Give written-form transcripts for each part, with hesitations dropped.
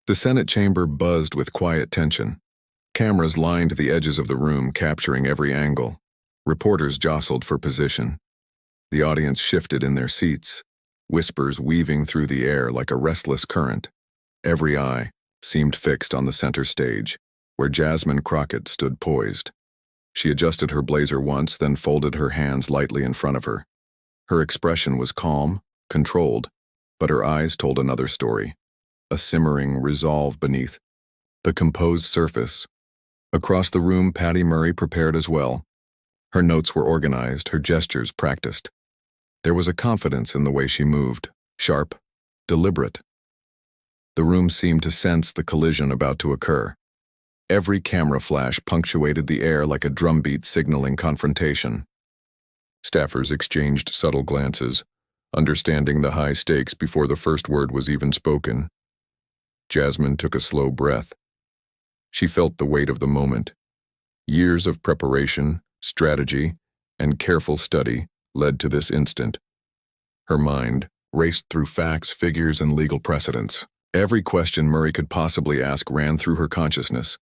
The Senate chamber buzzed with quiet tension. Cameras lined the edges of the room, capturing every angle. Reporters jostled for position. The audience shifted in their seats, whispers weaving through the air like a restless current. Every eye seemed fixed on the center stage, where Jasmine Crockett stood poised. She adjusted her blazer once, then folded her hands lightly in front of her. Her expression was calm, controlled, but her eyes told another story, a simmering resolve beneath the composed surface. Across the room, Patty Murray prepared as well. Her notes were organized, her gestures practiced. There was a confidence in the way she moved, sharp, deliberate. The room seemed to sense the collision about to occur. Every camera flash punctuated the air like a drumbeat signaling confrontation. Staffers exchanged subtle glances, understanding the high stakes before the first word was even spoken. Jasmine took a slow breath. She felt the weight of the moment. Years of preparation, strategy, and careful study led to this instant. Her mind raced through facts, figures, and legal precedents. Every question Murray could possibly ask ran through her consciousness,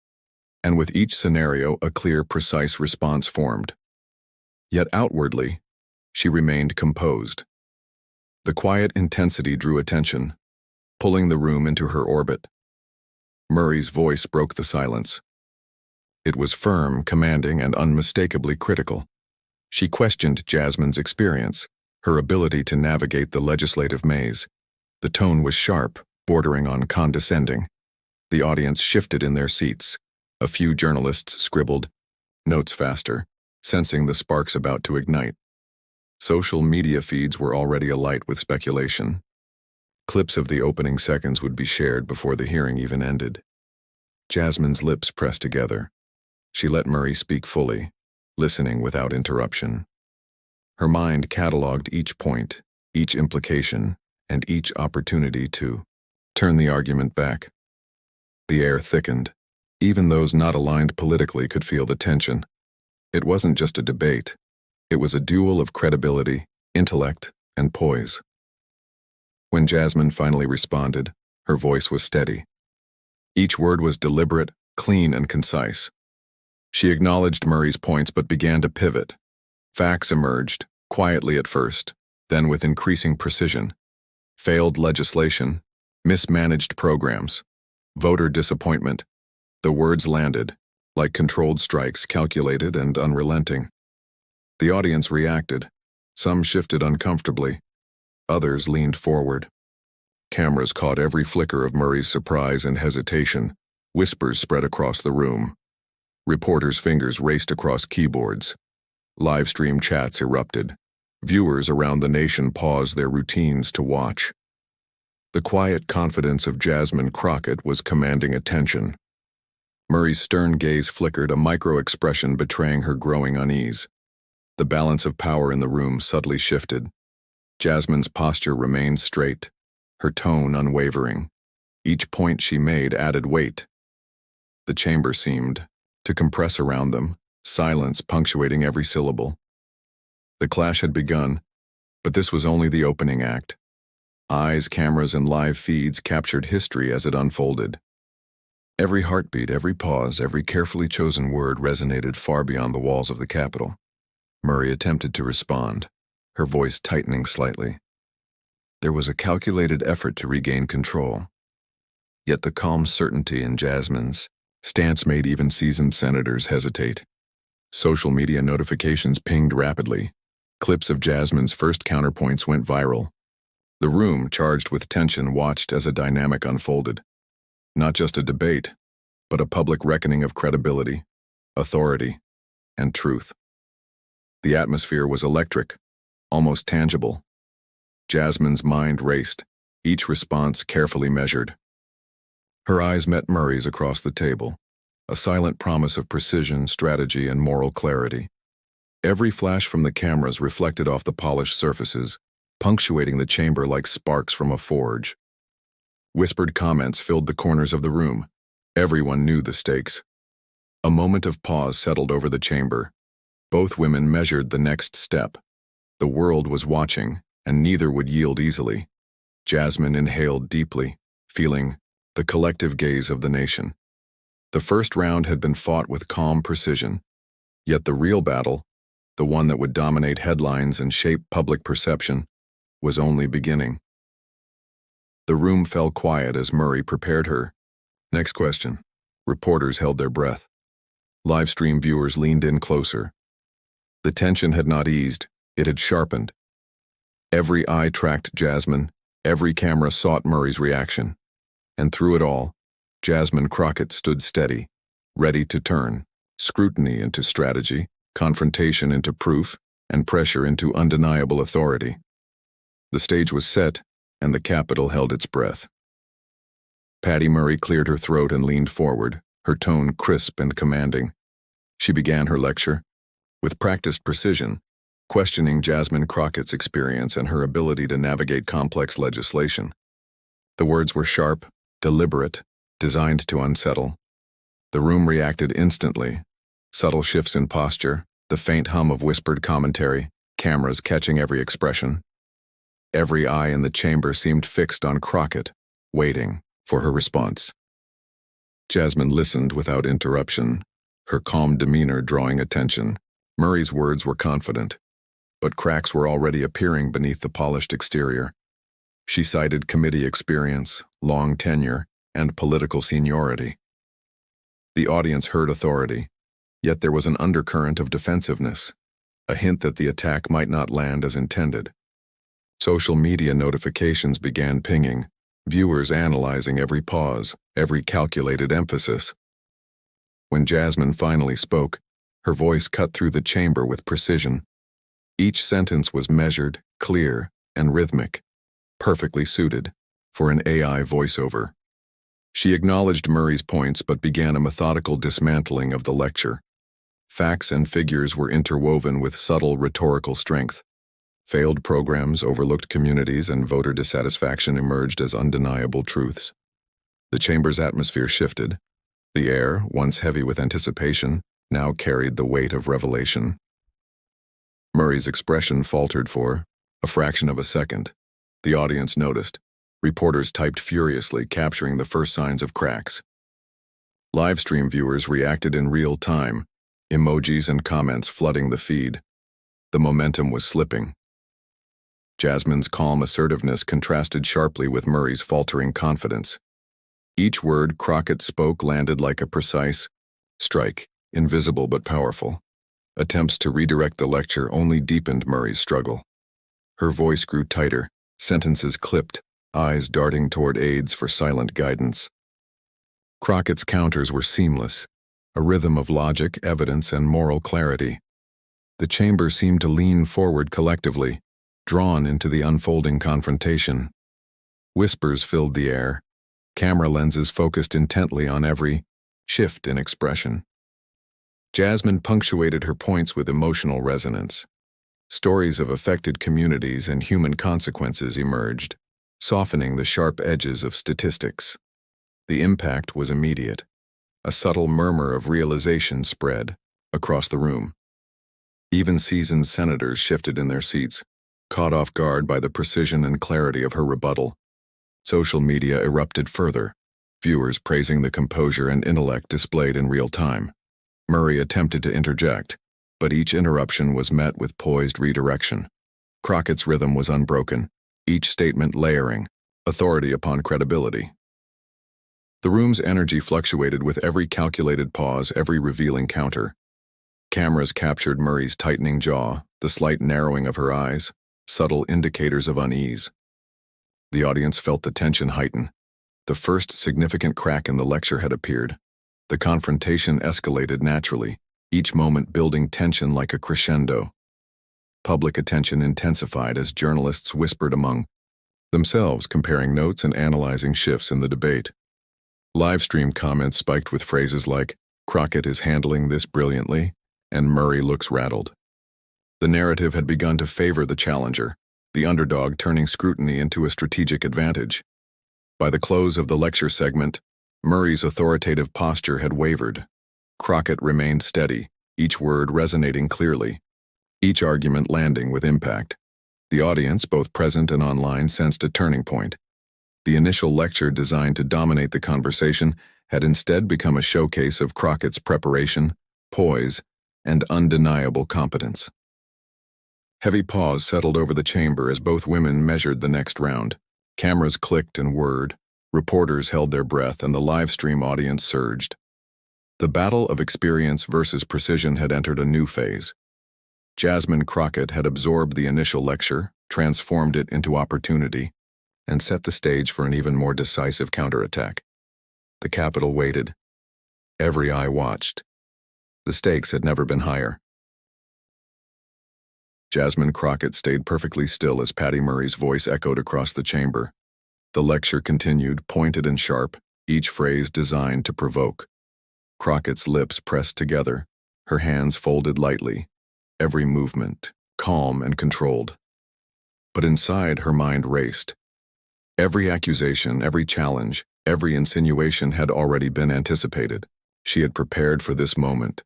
and with each scenario, a clear, precise response formed. Yet outwardly, she remained composed. The quiet intensity drew attention, pulling the room into her orbit. Murray's voice broke the silence. It was firm, commanding, and unmistakably critical. She questioned Jasmine's experience, her ability to navigate the legislative maze. The tone was sharp, bordering on condescending. The audience shifted in their seats. A few journalists scribbled notes faster, sensing the sparks about to ignite. Social media feeds were already alight with speculation. Clips of the opening seconds would be shared before the hearing even ended. Jasmine's lips pressed together. She let Murray speak fully, listening without interruption. Her mind cataloged each point, each implication, and each opportunity to turn the argument back. The air thickened. Even those not aligned politically could feel the tension. It wasn't just a debate. It was a duel of credibility, intellect, and poise. When Jasmine finally responded, her voice was steady. Each word was deliberate, clean, and concise. She acknowledged Murray's points but began to pivot. Facts emerged, quietly at first, then with increasing precision. Failed legislation, mismanaged programs, voter disappointment. The words landed, like controlled strikes, calculated and unrelenting. The audience reacted. Some shifted uncomfortably. Others leaned forward. Cameras caught every flicker of Murray's surprise and hesitation. Whispers spread across the room. Reporters' fingers raced across keyboards. Live-stream chats erupted. Viewers around the nation paused their routines to watch. The quiet confidence of Jasmine Crockett was commanding attention. Murray's stern gaze flickered, a micro-expression betraying her growing unease. The balance of power in the room subtly shifted. Jasmine's posture remained straight, her tone unwavering. Each point she made added weight. The chamber seemed to compress around them, silence punctuating every syllable. The clash had begun, but this was only the opening act. Eyes, cameras, and live feeds captured history as it unfolded. Every heartbeat, every pause, every carefully chosen word resonated far beyond the walls of the Capitol. Murray attempted to respond, her voice tightening slightly. There was a calculated effort to regain control. Yet the calm certainty in Jasmine's stance made even seasoned senators hesitate. Social media notifications pinged rapidly. Clips of Jasmine's first counterpoints went viral. The room, charged with tension, watched as a dynamic unfolded. Not just a debate, but a public reckoning of credibility, authority, and truth. The atmosphere was electric, almost tangible. Jasmine's mind raced, each response carefully measured. Her eyes met Murray's across the table, a silent promise of precision, strategy, and moral clarity. Every flash from the cameras reflected off the polished surfaces, punctuating the chamber like sparks from a forge. Whispered comments filled the corners of the room. Everyone knew the stakes. A moment of pause settled over the chamber. Both women measured the next step. The world was watching, and neither would yield easily. Jasmine inhaled deeply, feeling the collective gaze of the nation. The first round had been fought with calm precision, yet the real battle, the one that would dominate headlines and shape public perception, was only beginning. The room fell quiet as Murray prepared her. Next question. Reporters held their breath. Livestream viewers leaned in closer. The tension had not eased, it had sharpened. Every eye tracked Jasmine, every camera sought Murray's reaction. And through it all, Jasmine Crockett stood steady, ready to turn scrutiny into strategy, confrontation into proof, and pressure into undeniable authority. The stage was set, and the Capitol held its breath. Patty Murray cleared her throat and leaned forward, her tone crisp and commanding. She began her lecture, with practiced precision, questioning Jasmine Crockett's experience and her ability to navigate complex legislation. The words were sharp, deliberate, designed to unsettle. The room reacted instantly. Subtle shifts in posture, the faint hum of whispered commentary, cameras catching every expression. Every eye in the chamber seemed fixed on Crockett, waiting for her response. Jasmine listened without interruption, her calm demeanor drawing attention. Murray's words were confident, but cracks were already appearing beneath the polished exterior. She cited committee experience, long tenure, and political seniority. The audience heard authority, yet there was an undercurrent of defensiveness, a hint that the attack might not land as intended. Social media notifications began pinging, viewers analyzing every pause, every calculated emphasis. When Jasmine finally spoke, her voice cut through the chamber with precision. Each sentence was measured, clear, and rhythmic, perfectly suited for an AI voiceover. She acknowledged Murray's points but began a methodical dismantling of the lecture. Facts and figures were interwoven with subtle rhetorical strength. Failed programs, overlooked communities, and voter dissatisfaction emerged as undeniable truths. The chamber's atmosphere shifted. The air, once heavy with anticipation, now carried the weight of revelation. Murray's expression faltered for a fraction of a second. The audience noticed. Reporters typed furiously, capturing the first signs of cracks. Livestream viewers reacted in real time, emojis and comments flooding the feed. The momentum was slipping. Jasmine's calm assertiveness contrasted sharply with Murray's faltering confidence. Each word Crockett spoke landed like a precise strike, invisible but powerful. Attempts to redirect the lecture only deepened Murray's struggle. Her voice grew tighter, sentences clipped, eyes darting toward aides for silent guidance. Crockett's counters were seamless, a rhythm of logic, evidence, and moral clarity. The chamber seemed to lean forward collectively, drawn into the unfolding confrontation. Whispers filled the air, camera lenses focused intently on every shift in expression. Jasmine punctuated her points with emotional resonance. Stories of affected communities and human consequences emerged, softening the sharp edges of statistics. The impact was immediate. A subtle murmur of realization spread across the room. Even seasoned senators shifted in their seats, caught off guard by the precision and clarity of her rebuttal. Social media erupted further, viewers praising the composure and intellect displayed in real time. Murray attempted to interject, but each interruption was met with poised redirection. Crockett's rhythm was unbroken, each statement layering authority upon credibility. The room's energy fluctuated with every calculated pause, every revealing counter. Cameras captured Murray's tightening jaw, the slight narrowing of her eyes, subtle indicators of unease. The audience felt the tension heighten. The first significant crack in the lecture had appeared. The confrontation escalated naturally, each moment building tension like a crescendo. Public attention intensified as journalists whispered among themselves, comparing notes and analyzing shifts in the debate. Livestream comments spiked with phrases like, "Crockett is handling this brilliantly," and "Murray looks rattled." The narrative had begun to favor the challenger, the underdog turning scrutiny into a strategic advantage. By the close of the lecture segment, Murray's authoritative posture had wavered. Crockett remained steady, each word resonating clearly, each argument landing with impact. The audience, both present and online, sensed a turning point. The initial lecture designed to dominate the conversation had instead become a showcase of Crockett's preparation, poise, and undeniable competence. Heavy pause settled over the chamber as both women measured the next round. Cameras clicked and whirred, reporters held their breath, and the live stream audience surged. The battle of experience versus precision had entered a new phase. Jasmine Crockett had absorbed the initial lecture, transformed it into opportunity, and set the stage for an even more decisive counterattack. The Capitol waited. Every eye watched. The stakes had never been higher. Jasmine Crockett stayed perfectly still as Patty Murray's voice echoed across the chamber. The lecture continued, pointed and sharp, each phrase designed to provoke. Crockett's lips pressed together, her hands folded lightly, every movement calm and controlled. But inside, her mind raced. Every accusation, every challenge, every insinuation had already been anticipated. She had prepared for this moment.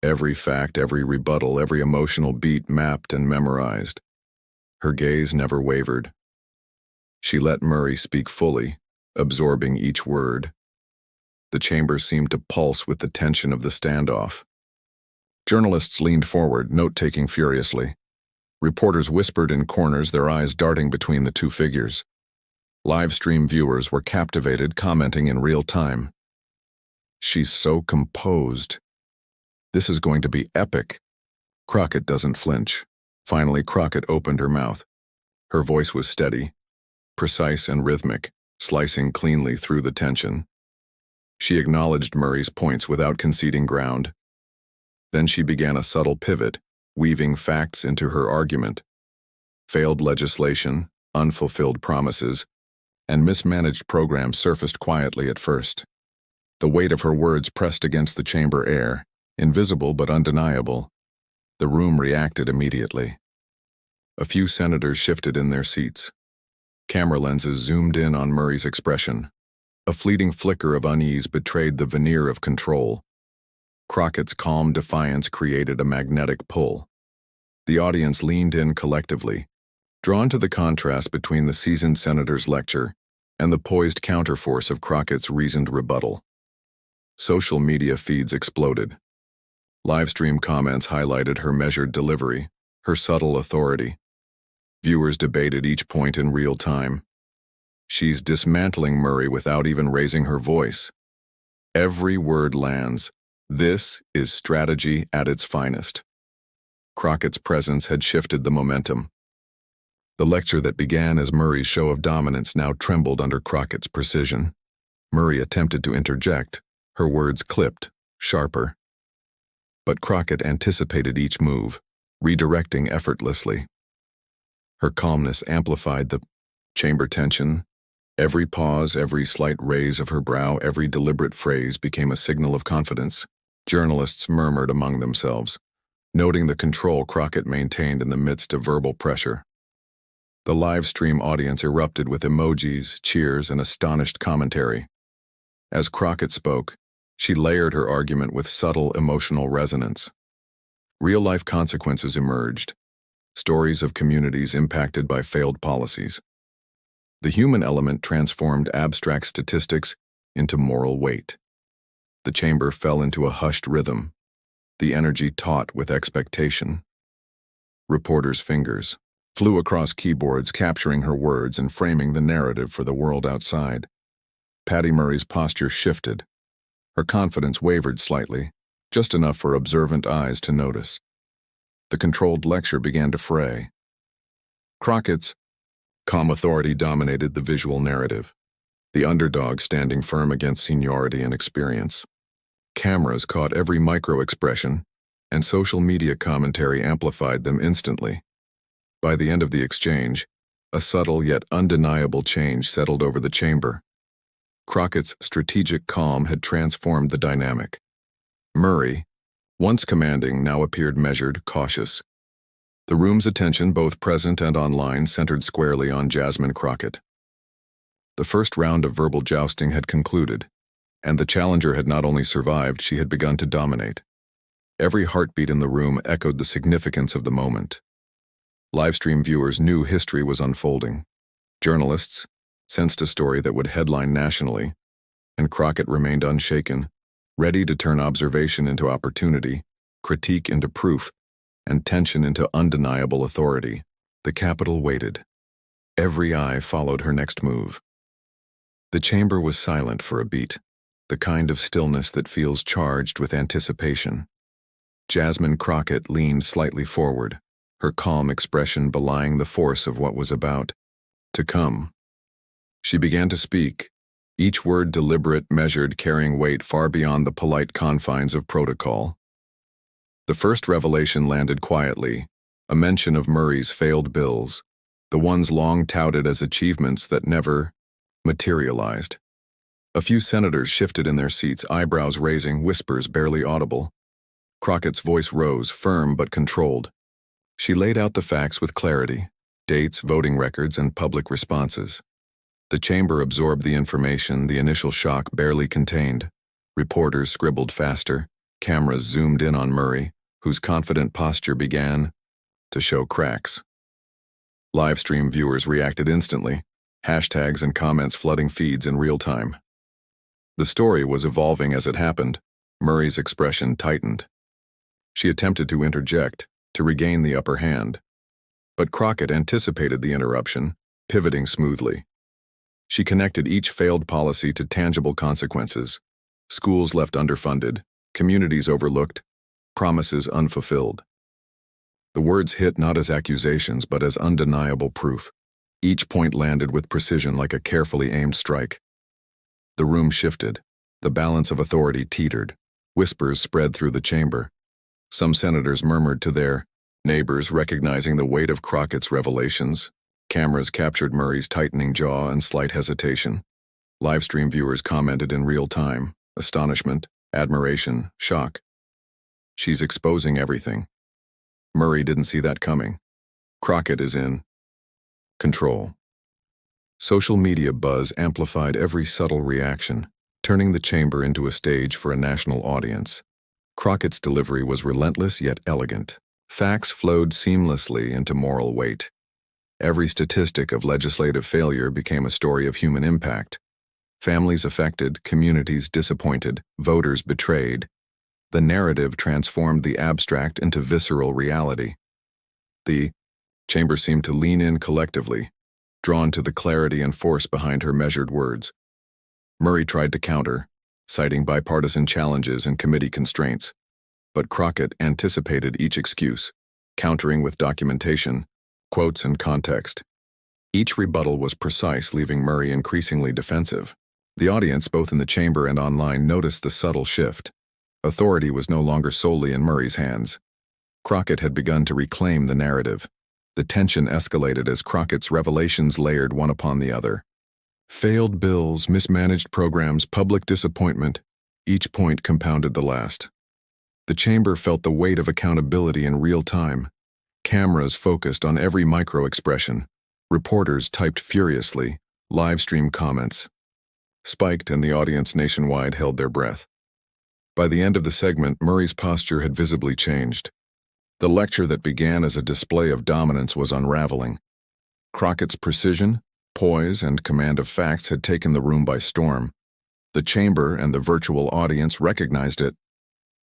Every fact, every rebuttal, every emotional beat mapped and memorized. Her gaze never wavered. She let Murray speak fully, absorbing each word. The chamber seemed to pulse with the tension of the standoff. Journalists leaned forward, note-taking furiously. Reporters whispered in corners, their eyes darting between the two figures. Live stream viewers were captivated, commenting in real time. "She's so composed. This is going to be epic." Crockett doesn't flinch. Finally, Crockett opened her mouth. Her voice was steady, precise and rhythmic, slicing cleanly through the tension. She acknowledged Murray's points without conceding ground. Then she began a subtle pivot, weaving facts into her argument. Failed legislation, unfulfilled promises, and mismanaged programs surfaced quietly at first. The weight of her words pressed against the chamber air, invisible but undeniable. The room reacted immediately. A few senators shifted in their seats. Camera lenses zoomed in on Murray's expression. A fleeting flicker of unease betrayed the veneer of control. Crockett's calm defiance created a magnetic pull. The audience leaned in collectively, drawn to the contrast between the seasoned senator's lecture and the poised counterforce of Crockett's reasoned rebuttal. Social media feeds exploded. Livestream comments highlighted her measured delivery, her subtle authority. Viewers debated each point in real time. She's dismantling Murray without even raising her voice. Every word lands. This is strategy at its finest. Crockett's presence had shifted the momentum. The lecture that began as Murray's show of dominance now trembled under Crockett's precision. Murray attempted to interject, her words clipped, sharper. But Crockett anticipated each move, redirecting effortlessly. Her calmness amplified the chamber tension. Every pause, every slight raise of her brow, every deliberate phrase became a signal of confidence. Journalists murmured among themselves, noting the control Crockett maintained in the midst of verbal pressure. The live stream audience erupted with emojis, cheers, and astonished commentary. As Crockett spoke, she layered her argument with subtle emotional resonance. Real-life consequences emerged, stories of communities impacted by failed policies. The human element transformed abstract statistics into moral weight. The chamber fell into a hushed rhythm, the energy taut with expectation. Reporters' fingers flew across keyboards, capturing her words and framing the narrative for the world outside. Patty Murray's posture shifted. Her confidence wavered slightly, just enough for observant eyes to notice. The controlled lecture began to fray. Crockett's calm authority dominated the visual narrative, the underdog standing firm against seniority and experience. Cameras caught every micro-expression, and social media commentary amplified them instantly. By the end of the exchange, a subtle yet undeniable change settled over the chamber. Crockett's strategic calm had transformed the dynamic. Murray, once commanding, now appeared measured, cautious. The room's attention, both present and online, centered squarely on Jasmine Crockett. The first round of verbal jousting had concluded, and the challenger had not only survived, she had begun to dominate. Every heartbeat in the room echoed the significance of the moment. Livestream viewers knew history was unfolding. Journalists, sensed a story that would headline nationally, and Crockett remained unshaken, ready to turn observation into opportunity, critique into proof, and tension into undeniable authority. The Capitol waited. Every eye followed her next move. The chamber was silent for a beat, the kind of stillness that feels charged with anticipation. Jasmine Crockett leaned slightly forward, her calm expression belying the force of what was about to come. She began to speak, each word deliberate, measured, carrying weight far beyond the polite confines of protocol. The first revelation landed quietly, a mention of Murray's failed bills, the ones long touted as achievements that never materialized. A few senators shifted in their seats, eyebrows raising, whispers barely audible. Crockett's voice rose, firm but controlled. She laid out the facts with clarity, dates, voting records, and public responses. The chamber absorbed the information, the initial shock barely contained. Reporters scribbled faster, cameras zoomed in on Murray, whose confident posture began to show cracks. Livestream viewers reacted instantly, hashtags and comments flooding feeds in real time. The story was evolving as it happened. Murray's expression tightened. She attempted to interject, to regain the upper hand. But Crockett anticipated the interruption, pivoting smoothly. She connected each failed policy to tangible consequences. Schools left underfunded, communities overlooked, promises unfulfilled. The words hit not as accusations but as undeniable proof. Each point landed with precision like a carefully aimed strike. The room shifted. The balance of authority teetered. Whispers spread through the chamber. Some senators murmured to their neighbors, recognizing the weight of Crockett's revelations. Cameras captured Murray's tightening jaw and slight hesitation. Livestream viewers commented in real time, astonishment, admiration, shock. She's exposing everything. Murray didn't see that coming. Crockett is in control. Social media buzz amplified every subtle reaction, turning the chamber into a stage for a national audience. Crockett's delivery was relentless yet elegant. Facts flowed seamlessly into moral weight. Every statistic of legislative failure became a story of human impact. Families affected, communities disappointed, voters betrayed. The narrative transformed the abstract into visceral reality. The chamber seemed to lean in collectively, drawn to the clarity and force behind her measured words. Murray tried to counter, citing bipartisan challenges and committee constraints. But Crockett anticipated each excuse, countering with documentation, quotes, and context. Each rebuttal was precise, leaving Murray increasingly defensive. The audience, both in the chamber and online, noticed the subtle shift. Authority was no longer solely in Murray's hands. Crockett had begun to reclaim the narrative. The tension escalated as Crockett's revelations layered one upon the other. Failed bills, mismanaged programs, public disappointment, each point compounded the last. The chamber felt the weight of accountability in real time. Cameras focused on every micro-expression. Reporters typed furiously. Live-stream comments spiked, and the audience nationwide held their breath. By the end of the segment, Murray's posture had visibly changed. The lecture that began as a display of dominance was unraveling. Crockett's precision, poise, and command of facts had taken the room by storm. The chamber and the virtual audience recognized it.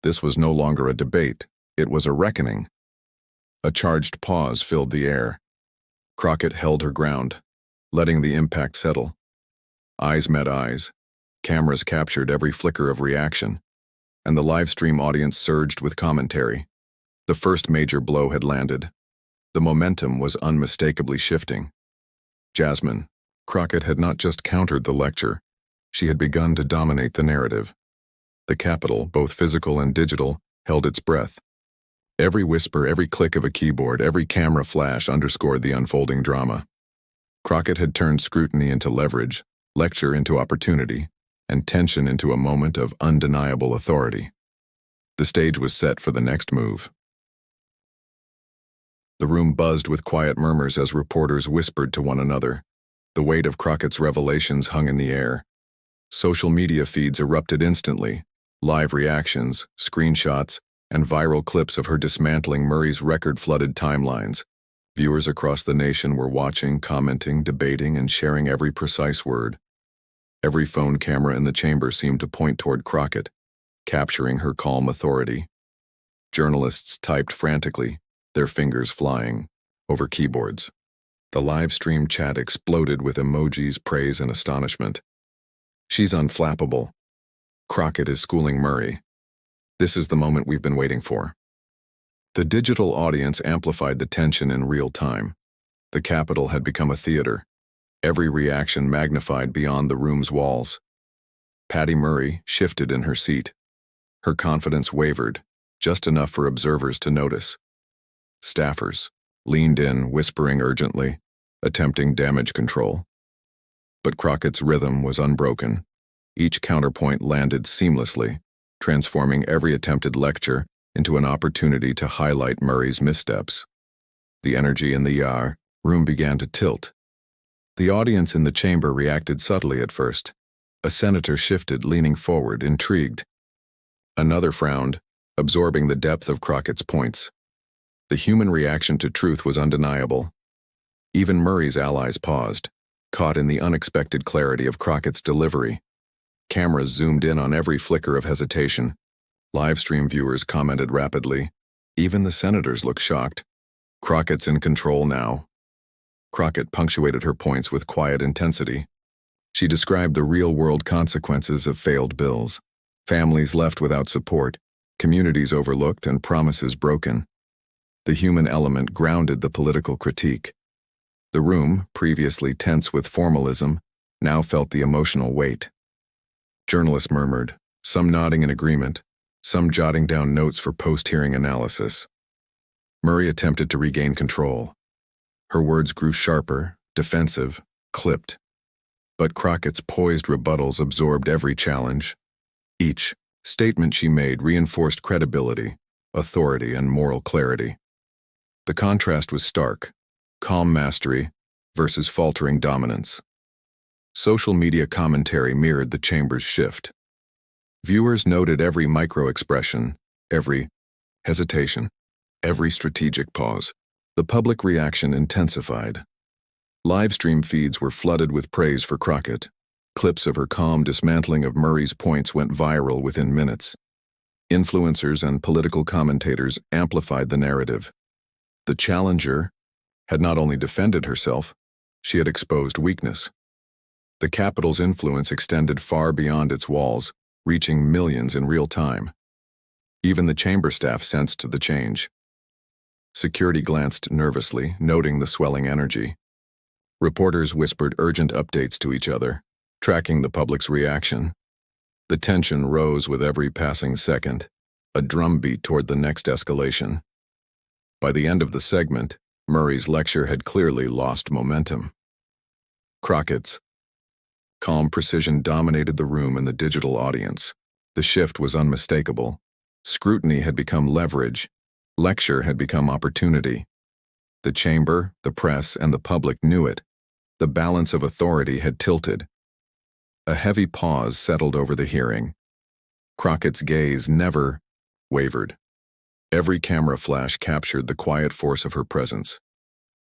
This was no longer a debate, it was a reckoning. A charged pause filled the air. Crockett held her ground, letting the impact settle. Eyes met eyes. Cameras captured every flicker of reaction, and the live-stream audience surged with commentary. The first major blow had landed. The momentum was unmistakably shifting. Jasmine Crockett had not just countered the lecture, she had begun to dominate the narrative. The Capitol, both physical and digital, held its breath. Every whisper, every click of a keyboard, every camera flash underscored the unfolding drama. Crockett had turned scrutiny into leverage, lecture into opportunity, and tension into a moment of undeniable authority. The stage was set for the next move. The room buzzed with quiet murmurs as reporters whispered to one another. The weight of Crockett's revelations hung in the air. Social media feeds erupted instantly. Live reactions, screenshots, and viral clips of her dismantling Murray's record-flooded timelines. Viewers across the nation were watching, commenting, debating, and sharing every precise word. Every phone camera in the chamber seemed to point toward Crockett, capturing her calm authority. Journalists typed frantically, their fingers flying, over keyboards. The live stream chat exploded with emojis, praise, and astonishment. "She's unflappable. Crockett is schooling Murray. This is the moment we've been waiting for." The digital audience amplified the tension in real time. The Capitol had become a theater, every reaction magnified beyond the room's walls. Patty Murray shifted in her seat. Her confidence wavered, just enough for observers to notice. Staffers leaned in, whispering urgently, attempting damage control. But Crockett's rhythm was unbroken. Each counterpoint landed seamlessly, transforming every attempted lecture into an opportunity to highlight Murray's missteps. The energy in the room began to tilt. The audience in the chamber reacted subtly at first. A senator shifted, leaning forward, intrigued. Another frowned, absorbing the depth of Crockett's points. The human reaction to truth was undeniable. Even Murray's allies paused, caught in the unexpected clarity of Crockett's delivery. Cameras zoomed in on every flicker of hesitation. Livestream viewers commented rapidly. Even the senators looked shocked. Crockett's in control now. Crockett punctuated her points with quiet intensity. She described the real-world consequences of failed bills. Families left without support, communities overlooked, and promises broken. The human element grounded the political critique. The room, previously tense with formalism, now felt the emotional weight. Journalists murmured, some nodding in agreement, some jotting down notes for post-hearing analysis. Murray attempted to regain control. Her words grew sharper, defensive, clipped. But Crockett's poised rebuttals absorbed every challenge. Each statement she made reinforced credibility, authority, and moral clarity. The contrast was stark: calm mastery versus faltering dominance. Social media commentary mirrored the chamber's shift. Viewers noted every micro-expression, every hesitation, every strategic pause. The public reaction intensified. Livestream feeds were flooded with praise for Crockett. Clips of her calm dismantling of Murray's points went viral within minutes. Influencers and political commentators amplified the narrative. The challenger had not only defended herself, she had exposed weakness. The Capitol's influence extended far beyond its walls, reaching millions in real time. Even the chamber staff sensed the change. Security glanced nervously, noting the swelling energy. Reporters whispered urgent updates to each other, tracking the public's reaction. The tension rose with every passing second, a drumbeat toward the next escalation. By the end of the segment, Murray's lecture had clearly lost momentum. Crockett's calm precision dominated the room and the digital audience. The shift was unmistakable. Scrutiny had become leverage. Lecture had become opportunity. The chamber, the press, and the public knew it. The balance of authority had tilted. A heavy pause settled over the hearing. Crockett's gaze never wavered. Every camera flash captured the quiet force of her presence.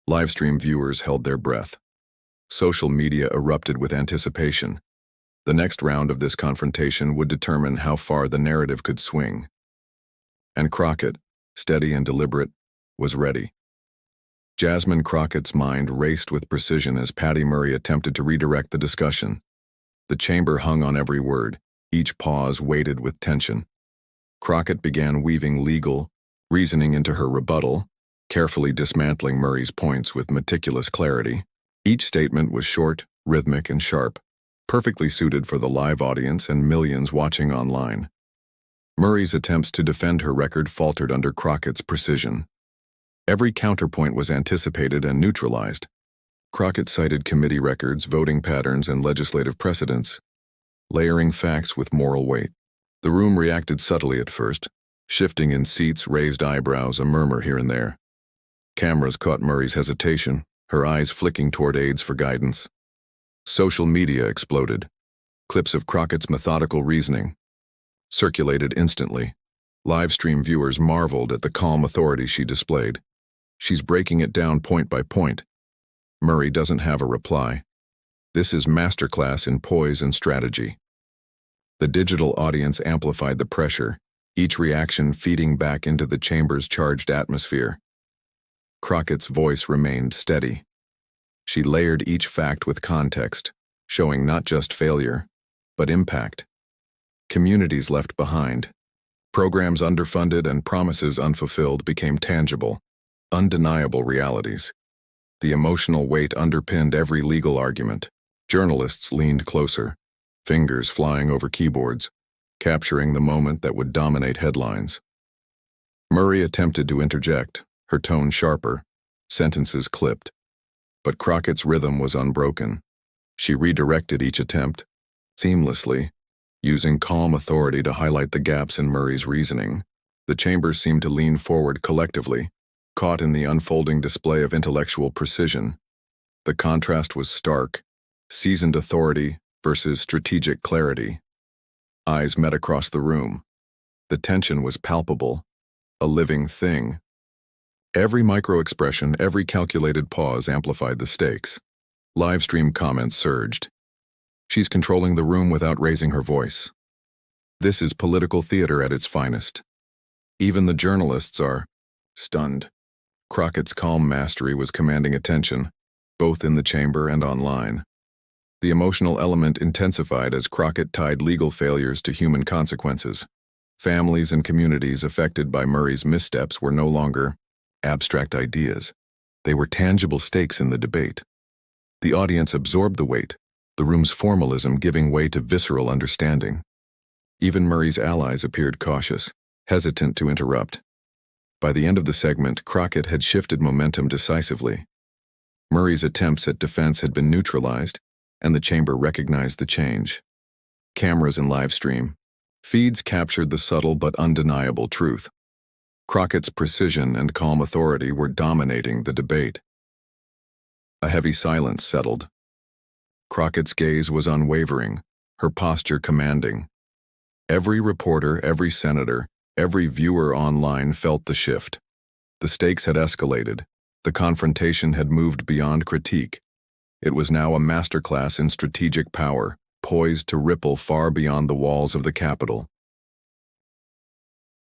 Livestream viewers held their breath. Social media erupted with anticipation. The next round of this confrontation would determine how far the narrative could swing. And Crockett, steady and deliberate, was ready. Jasmine Crockett's mind raced with precision as Patty Murray attempted to redirect the discussion. The chamber hung on every word, each pause weighted with tension. Crockett began weaving legal reasoning into her rebuttal, carefully dismantling Murray's points with meticulous clarity. Each statement was short, rhythmic, and sharp, perfectly suited for the live audience and millions watching online. Murray's attempts to defend her record faltered under Crockett's precision. Every counterpoint was anticipated and neutralized. Crockett cited committee records, voting patterns, and legislative precedents, layering facts with moral weight. The room reacted subtly at first, shifting in seats, raised eyebrows, a murmur here and there. Cameras caught Murray's hesitation, her eyes flicking toward aides for guidance. Social media exploded. Clips of Crockett's methodical reasoning circulated instantly. Livestream viewers marveled at the calm authority she displayed. She's breaking it down point by point. Murray doesn't have a reply. This is masterclass in poise and strategy. The digital audience amplified the pressure, each reaction feeding back into the chamber's charged atmosphere. Crockett's voice remained steady. She layered each fact with context, showing not just failure, but impact. Communities left behind. Programs underfunded and promises unfulfilled became tangible, undeniable realities. The emotional weight underpinned every legal argument. Journalists leaned closer, fingers flying over keyboards, capturing the moment that would dominate headlines. Murray attempted to interject, her tone sharper, sentences clipped. But Crockett's rhythm was unbroken. She redirected each attempt, seamlessly, using calm authority to highlight the gaps in Murray's reasoning. The chamber seemed to lean forward collectively, caught in the unfolding display of intellectual precision. The contrast was stark, seasoned authority versus strategic clarity. Eyes met across the room. The tension was palpable, a living thing. Every micro-expression, every calculated pause amplified the stakes. Livestream comments surged. She's controlling the room without raising her voice. This is political theater at its finest. Even the journalists are stunned. Crockett's calm mastery was commanding attention, both in the chamber and online. The emotional element intensified as Crockett tied legal failures to human consequences. Families and communities affected by Murray's missteps were no longer abstract ideas. They were tangible stakes in the debate. The audience absorbed the weight, the room's formalism giving way to visceral understanding. Even Murray's allies appeared cautious, hesitant to interrupt. By the end of the segment, Crockett had shifted momentum decisively. Murray's attempts at defense had been neutralized, and the chamber recognized the change. Cameras and live stream feeds captured the subtle but undeniable truth. Crockett's precision and calm authority were dominating the debate. A heavy silence settled. Crockett's gaze was unwavering, her posture commanding. Every reporter, every senator, every viewer online felt the shift. The stakes had escalated. The confrontation had moved beyond critique. It was now a masterclass in strategic power, poised to ripple far beyond the walls of the Capitol.